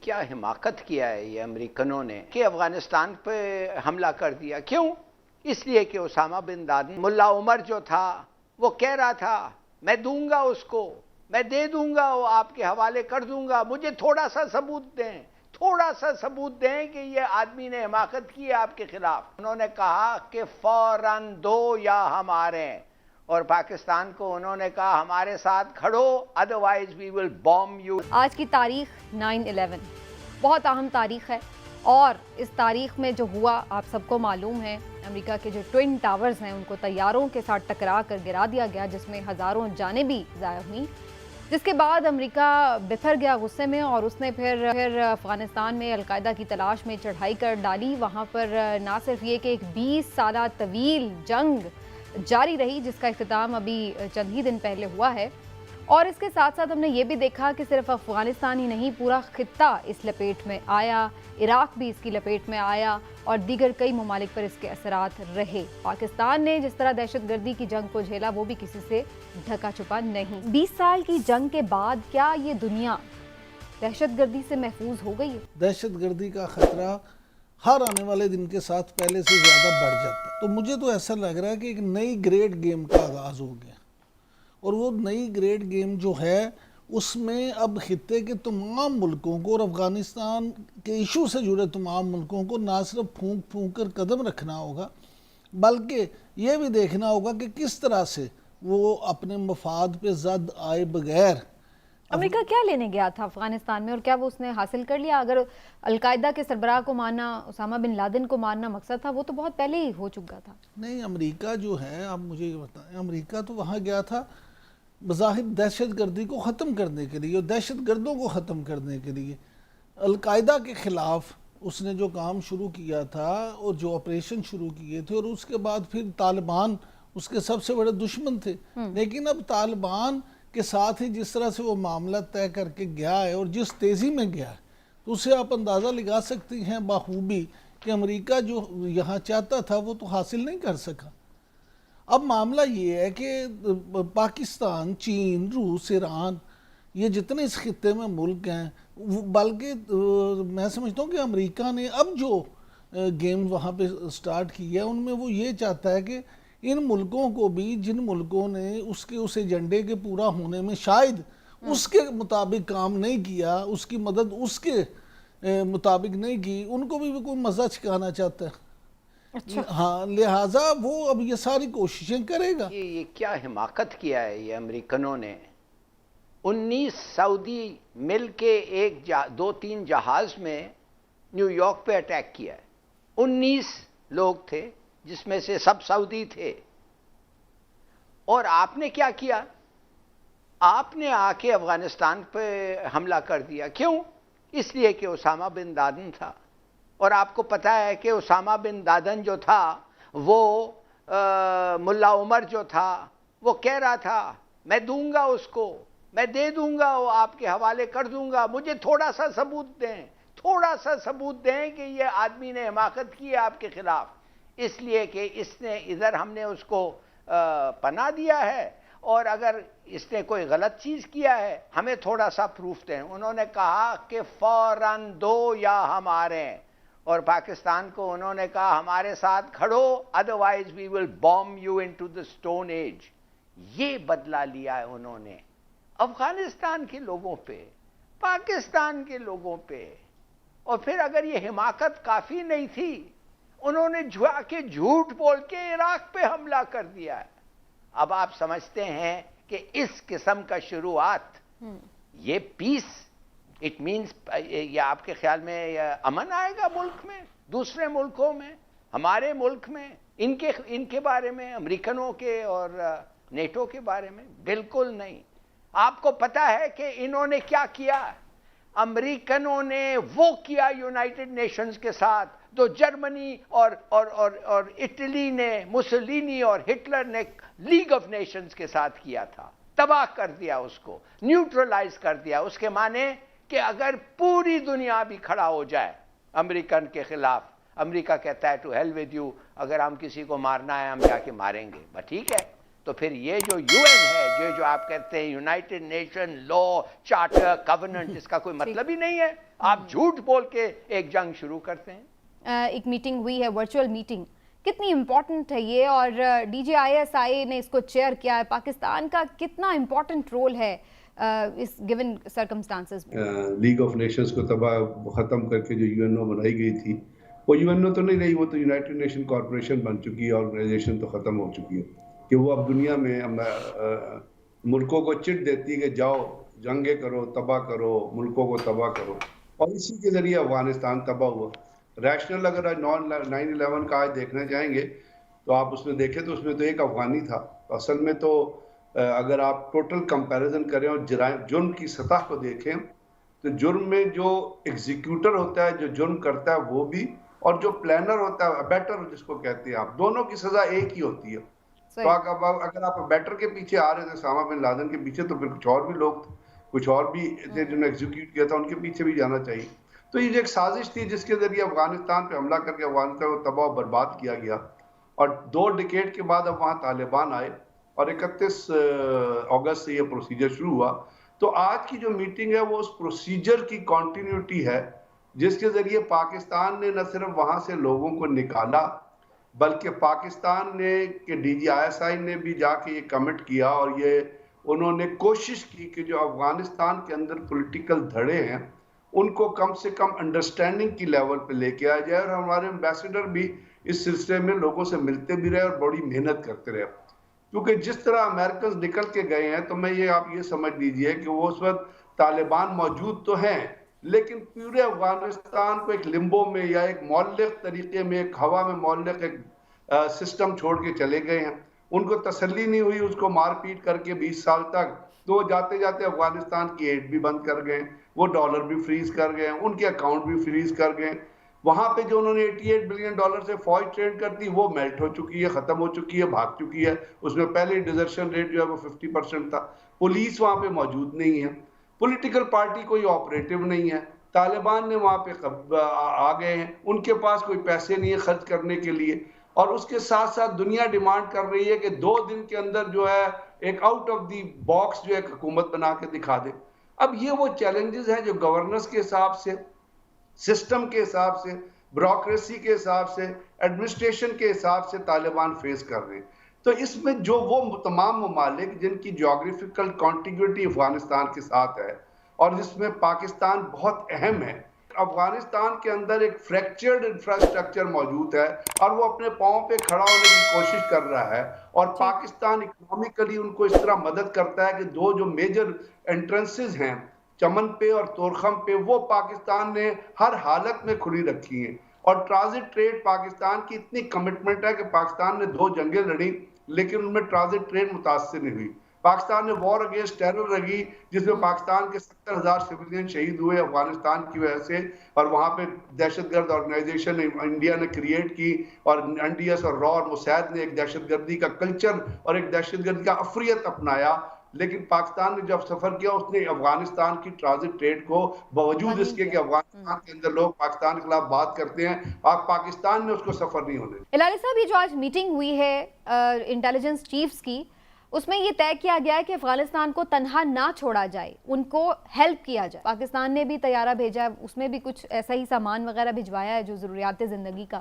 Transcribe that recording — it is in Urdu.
کیا حماقت کیا ہے یہ امریکنوں نے کہ افغانستان پہ حملہ کر دیا. کیوں؟ اس لیے کہ اسامہ بن لادن ملا عمر جو تھا وہ کہہ رہا تھا میں دوں گا اس کو، میں دے دوں گا، وہ آپ کے حوالے کر دوں گا، مجھے تھوڑا سا ثبوت دیں، تھوڑا سا ثبوت دیں کہ یہ آدمی نے حماقت کی ہے آپ کے خلاف. انہوں نے کہا کہ فوراً دو یا ہم آ رہے ہیں، اور پاکستان کو انہوں نے کہا ہمارے ساتھ کھڑو otherwise we will bomb you. آج کی تاریخ 9/11 بہت اہم تاریخ ہے، اور اس تاریخ میں جو ہوا آپ سب کو معلوم ہے. امریکہ کے جو ٹوئن ٹاورز ہیں ان کو طیاروں کے ساتھ ٹکرا کر گرا دیا گیا، جس میں ہزاروں جانیں بھی ضائع ہوئیں، جس کے بعد امریکہ بفر گیا غصے میں، اور اس نے پھر افغانستان میں القاعدہ کی تلاش میں چڑھائی کر ڈالی. وہاں پر نہ صرف یہ کہ ایک 20 سالہ طویل جنگ جاری رہی جس کا اختتام ابھی چند ہی دن پہلے ہوا ہے، اور اس کے ساتھ ساتھ ہم نے یہ بھی دیکھا کہ صرف افغانستان ہی نہیں، پورا خطہ اس لپیٹ میں آیا، عراق بھی اس کی لپیٹ میں آیا، اور دیگر کئی ممالک پر اس کے اثرات رہے. پاکستان نے جس طرح دہشت گردی کی جنگ کو جھیلا وہ بھی کسی سے ڈھکا چھپا نہیں. 20 سال کی جنگ کے بعد کیا یہ دنیا دہشت گردی سے محفوظ ہو گئی ہے؟ دہشت گردی کا خطرہ ہر آنے والے دن کے ساتھ پہلے سے زیادہ بڑھ جاتا ہے. تو مجھے تو ایسا لگ رہا ہے کہ ایک نئی گریڈ گیم کا آغاز ہو گیا، اور وہ نئی گریڈ گیم جو ہے اس میں اب خطے کے تمام ملکوں کو اور افغانستان کے ایشو سے جڑے تمام ملکوں کو نہ صرف پھونک پھونک کر قدم رکھنا ہوگا، بلکہ یہ بھی دیکھنا ہوگا کہ کس طرح سے وہ اپنے مفاد پہ زد آئے بغیر. امریکہ کیا لینے گیا تھا افغانستان میں، اور کیا وہ اس نے حاصل کر لیا؟ اگر القاعدہ کے سربراہ کو مارنا، اسامہ بن لادن کو مارنا مقصد تھا، وہ تو بہت پہلے ہی ہو چکا تھا. نہیں، امریکہ جو ہے، آپ مجھے یہ بتائیں، امریکہ تو وہاں گیا تھا بظاہر دہشت گردی کو ختم کرنے کے لیے اور دہشت گردوں کو ختم کرنے کے لیے. القاعدہ کے خلاف اس نے جو کام شروع کیا تھا اور جو آپریشن شروع کیے تھے، اور اس کے بعد پھر طالبان اس کے سب سے بڑے دشمن تھے. لیکن اب طالبان کے ساتھ ہی جس طرح سے وہ معاملہ طے کر کے گیا ہے اور جس تیزی میں گیا ہے، تو اسے آپ اندازہ لگا سکتی ہیں بخوبی کہ امریکہ جو یہاں چاہتا تھا وہ تو حاصل نہیں کر سکا. اب معاملہ یہ ہے کہ پاکستان، چین، روس، ایران، یہ جتنے اس خطے میں ملک ہیں، بلکہ میں سمجھتا ہوں کہ امریکہ نے اب جو گیم وہاں پہ سٹارٹ کی ہے ان میں وہ یہ چاہتا ہے کہ ان ملکوں کو بھی، جن ملکوں نے اس ایجنڈے کے پورا ہونے میں شاید اس کے مطابق کام نہیں کیا، اس کی مدد اس کے مطابق نہیں کی، ان کو بھی کوئی مزہ چکھانا چاہتا ہے. ہاں، لہٰذا وہ اب یہ ساری کوششیں کرے گا. یہ کیا حماقت کیا ہے یہ امریکنوں نے. 19 سعودی مل کے دو تین جہاز میں نیو یارک پہ اٹیک کیا ہے. 19 لوگ تھے جس میں سے سب سعودی تھے. اور آپ نے کیا کیا؟ آپ نے آ کے افغانستان پہ حملہ کر دیا. کیوں؟ اس لیے کہ اسامہ بن لادن تھا. اور آپ کو پتہ ہے کہ اسامہ بن لادن جو تھا وہ ملا عمر جو تھا وہ کہہ رہا تھا میں دوں گا اس کو، میں دے دوں گا، وہ آپ کے حوالے کر دوں گا، مجھے تھوڑا سا ثبوت دیں، تھوڑا سا ثبوت دیں کہ یہ آدمی نے حماقت کی ہے آپ کے خلاف. اس لیے کہ اس نے ادھر ہم نے اس کو پناہ دیا ہے، اور اگر اس نے کوئی غلط چیز کیا ہے ہمیں تھوڑا سا پروف دیں. انہوں نے کہا کہ فوراً دو یا ہم آ رہے ہیں، اور پاکستان کو انہوں نے کہا ہمارے ساتھ کھڑو otherwise we will bomb you into the stone age. یہ بدلہ لیا ہے انہوں نے افغانستان کے لوگوں پہ، پاکستان کے لوگوں پہ. اور پھر اگر یہ حماقت کافی نہیں تھی، انہوں نے جھوٹ بول کے عراق پہ حملہ کر دیا ہے. اب آپ سمجھتے ہیں کہ اس قسم کا شروعات، یہ پیس اٹ مینز، یہ آپ کے خیال میں امن آئے گا ملک میں، دوسرے ملکوں میں، ہمارے ملک میں، ان کے بارے میں، امریکنوں کے اور نیٹو کے بارے میں؟ بالکل نہیں. آپ کو پتہ ہے کہ انہوں نے کیا کیا؟ امریکنوں نے وہ کیا یونائٹڈ نیشنز کے ساتھ جو جرمنی اور اٹلی نے، مسولینی اور ہٹلر نے لیگ آف نیشنز کے ساتھ کیا تھا. تباہ کر دیا، اس کو نیوٹرلائز کر دیا. اس کے معنی کہ اگر پوری دنیا بھی کھڑا ہو جائے امریکن کے خلاف، امریکہ کہتا ہے ٹو ہیل ود یو، اگر ہم کسی کو مارنا ہے ہم جا کے ماریں گے، بس ٹھیک ہے. تو پھر یہ جو یو این ہے, جو آپ کہتے ہیں یونائٹڈ نیشن لا چارٹر کورننٹ, اس کا کوئی مطلب ہی نہیں ہے. آپ جھوٹ بول کے ایک جنگ شروع کرتے ہیں. ایک میٹنگ ہوئی ہے, ورچوئل میٹنگ, کتنی امپورٹنٹ ہے یہ, اور D G I S I نے اس کو چیئر کیا ہے, پاکستان کا کتنا امپورٹنٹ رول ہے اس گیون سرکمسٹانسز میں؟ لیگ آف نیشنز کو تباہ ختم کر کے جو یو این او بنائی گئی تھی, وہ یو این او تو نہیں رہی, وہ تو یونائٹڈ نیشن کارپوریشن بن چکی ہے, آرگنائزیشن تو ختم ہو چکی ہے, کہ وہ اب دنیا میں ملکوں کو چٹ دیتی ہے کہ جاؤ جنگیں کرو, تباہ کرو, ملکوں کو تباہ کرو, اور اسی کے ذریعے افغانستان تباہ ہوا. ریشنل اگر آج 9/11 کا آج دیکھنا چاہیں گے تو آپ اس میں دیکھیں تو اس میں تو ایک افغانی تھا. اصل میں تو اگر آپ ٹوٹل کمپیریزن کریں اور جرم کی سطح کو دیکھیں تو جرم میں جو ایگزیکیوٹر ہوتا ہے, جو جرم کرتا ہے وہ بھی, اور جو پلانر ہوتا ہے, بیٹر جس کو کہتے ہیں آپ, دونوں کی سزا ایک ہی ہوتی ہے. تو اگر آپ بیٹر کے پیچھے آ رہے تھے, اسامہ بن لادن کے پیچھے, تو پھر کچھ اور بھی لوگ تھے, کچھ اور بھی تھے جنہوں نے ایگزیکیوٹ کیا تھا, ان کے پیچھے بھی جانا چاہیے. تو یہ ایک سازش تھی جس کے ذریعے افغانستان پہ حملہ کر کے افغانستان کو تباہ و برباد کیا گیا, اور 2 ڈیکیڈ کے بعد اب وہاں طالبان آئے اور 31 اگست سے یہ پروسیجر شروع ہوا. تو آج کی جو میٹنگ ہے وہ اس پروسیجر کی کنٹینیوٹی ہے, جس کے ذریعے پاکستان نے نہ صرف وہاں سے لوگوں کو نکالا, بلکہ پاکستان نے کہ D G I S I نے بھی جا کے یہ کمٹ کیا, اور یہ انہوں نے کوشش کی کہ جو افغانستان کے اندر پولیٹیکل دھڑے ہیں ان کو کم سے کم انڈرسٹینڈنگ کی لیول پہ لے کے آیا جائے. اور ہمارے ایمبیسیڈر بھی اس سلسلے میں لوگوں سے ملتے بھی رہے اور بڑی محنت کرتے رہے, کیونکہ جس طرح امریکنز نکل کے گئے ہیں تو میں یہ آپ یہ سمجھ لیجئے کہ وہ اس وقت طالبان موجود تو ہیں, لیکن پورے افغانستان کو ایک لمبو میں یا ایک معلق طریقے میں, ایک ہوا میں معلق ایک سسٹم چھوڑ کے چلے گئے ہیں. ان کو تسلی نہیں ہوئی اس کو مار پیٹ کر کے 20 سال تک, تو وہ جاتے جاتے افغانستان کی ایڈ بھی بند کر گئے, وہ ڈالر بھی فریز کر گئے, ان کے اکاؤنٹ بھی فریز کر گئے. وہاں پہ جو انہوں نے $88 بلین سے فوج ٹرین کر دی, وہ میلٹ ہو چکی ہے, ختم ہو چکی ہے, بھاگ چکی ہے. اس میں پہلے ڈیزرشن ریٹ جو ہے وہ 50% تھا. پولیس وہاں پہ موجود نہیں ہے, پولیٹیکل پارٹی کوئی آپریٹو نہیں ہے, طالبان نے وہاں پہ آ گئے ہیں, ان کے پاس کوئی پیسے نہیں ہے خرچ کرنے کے لیے, اور اس کے ساتھ ساتھ دنیا ڈیمانڈ کر رہی ہے کہ 2 دن کے اندر جو ہے ایک آؤٹ آف دی باکس جو ایک حکومت بنا کے دکھا دے. اب یہ وہ چیلنجز ہیں جو گورننس کے حساب سے, سسٹم کے حساب سے, بیوروکریسی کے حساب سے, ایڈمنسٹریشن کے حساب سے طالبان فیس کر رہے ہیں. تو اس میں جو وہ تمام ممالک جن کی جیوگرافیکل کانٹیگوٹی افغانستان کے ساتھ ہے اور جس میں پاکستان بہت اہم ہے, افغانستان کے اندر ایک فریکچرڈ انفراسٹرکچر موجود ہے اور وہ اپنے پاؤں پہ کھڑا ہونے کی کوشش کر رہا ہے, اور پاکستان اکنامکلی ان کو اس طرح مدد کرتا ہے کہ 2 جو میجر انٹرنسز ہیں چمن پہ اور تورخم پہ, وہ پاکستان نے ہر حالت میں کھلی رکھی ہیں. اور ٹرانزٹ ٹریڈ پاکستان کی اتنی کمٹمنٹ ہے کہ پاکستان نے 2 جنگیں لڑی لیکن ان میں ٹرانزٹ ٹریڈ متاثر نہیں ہوئی. پاکستان نے وار اگینسٹ ٹیرر لگی جس میں پاکستان کے 70,000 سویلین شہید ہوئے افغانستان کی وجہ سے, اور وہاں پہ دہشت گرد آرگنائزیشن انڈیا نے کریٹ کی, اور این ڈی ایس اور را اور موساد نے ایک دہشت گردی کا کلچر اور ایک دہشت گردی کا افریت اپنایا. لیکن پاکستان نے جب سفر کیا اس نے افغانستان کی ٹرانزٹ ٹریڈ کو, باوجود اس کے کہ افغانستان کے اندر لوگ پاکستان کے خلاف بات کرتے ہیں, آپ پاکستان نے اس کو سفر نہیں ہونے. الہی صاحب, یہ جو آج میٹنگ ہوئی ہے انٹیلیجنس چیفز کی, اس میں یہ طے کیا گیا ہے کہ افغانستان کو تنہا نہ چھوڑا جائے, ان کو ہیلپ کیا جائے. پاکستان نے بھی طیارہ بھیجا ہے, اس میں بھی کچھ ایسا ہی سامان وغیرہ بھجوایا ہے جو ضروریات زندگی کا.